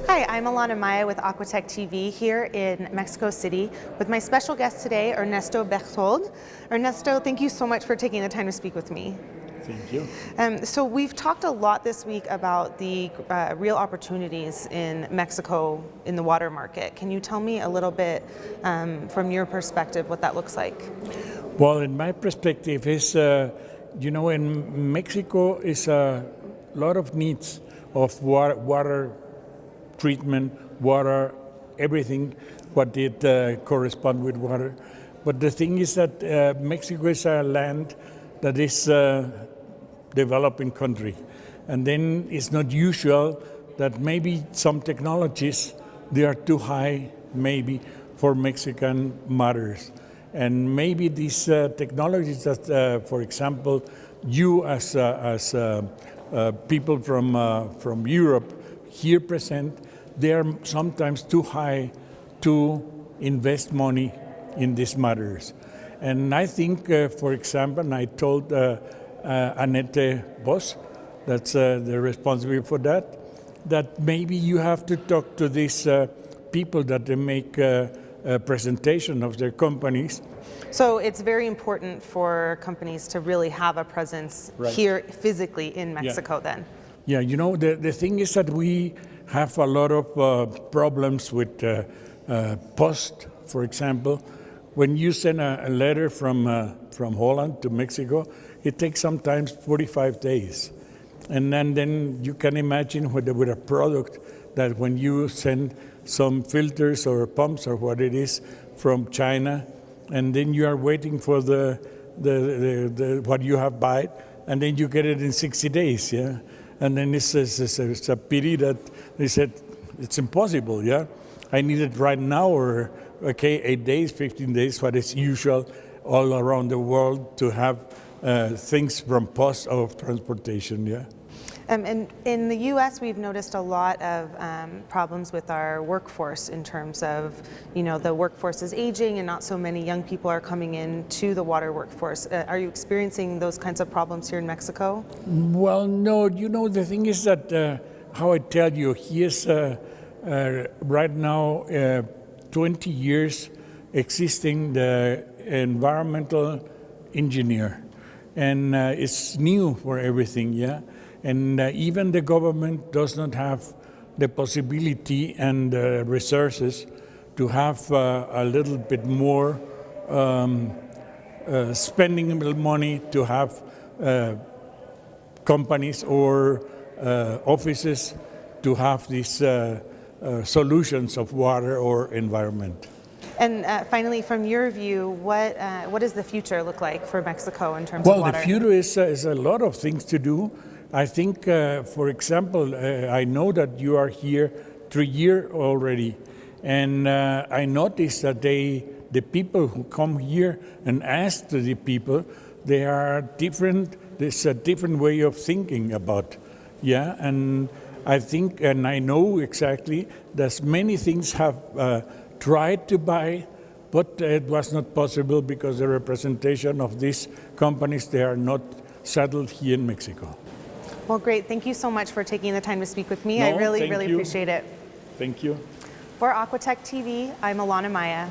Hi, I'm Alana Maya with Aquatech TV here in Mexico City with my special guest today, Ernesto Bächtold. Ernesto, thank you so much for taking the time to speak with me. Thank you. So we've talked a lot this week about the real opportunities in Mexico in the water market. Can you tell me a little bit from your perspective what that looks like? Well, in my perspective is, in Mexico is a lot of needs of water treatment, water, everything what it correspond with water. But the thing is that Mexico is a land that is developing country. And then it's not usual that maybe some technologies, they are too high maybe for Mexican matters. And maybe these technologies that, for example, you as people from Europe here present, they are sometimes too high to invest money in these matters. And I think, for example, and I told Annette Boss, that's the responsible for that maybe you have to talk to these people that they make a presentation of their companies. So it's very important for companies to really have a presence here physically in Mexico then. Yeah, the thing is that we have a lot of problems with post, for example. When you send a letter from Holland to Mexico, it takes sometimes 45 days. And then you can imagine with a product that when you send some filters or pumps or what it is from China, and then you are waiting for the what you have bought, and then you get it in 60 days, yeah? And then it's a pity that they said, it's impossible, yeah? I need it right now, or, 8 days, 15 days, what is usual all around the world to have things from post of transportation, yeah? And in the U.S., we've noticed a lot of problems with our workforce in terms of, the workforce is aging and not so many young people are coming in to the water workforce. Are you experiencing those kinds of problems here in Mexico? Well, no. The thing is that, how I tell you, he is right now 20 years existing the environmental engineer. And it's new for everything, yeah? And even the government does not have the possibility and resources to have a little bit more spending a little money to have companies or offices to have these solutions of water or environment. And finally, from your view, what does the future look like for Mexico in terms of water? Well, the future is a lot of things to do. I think, for example, I know that you are here 3 years already, and I noticed that the people who come here and ask to the people, they are different. There's a different way of thinking about, yeah. And I think, and I know exactly that many things have tried to buy, but it was not possible because the representation of these companies, they are not settled here in Mexico. Well, great. Thank you so much for taking the time to speak with me. No, I really thank you. appreciate it. Thank you. For Aquatech TV, I'm Alana Maya.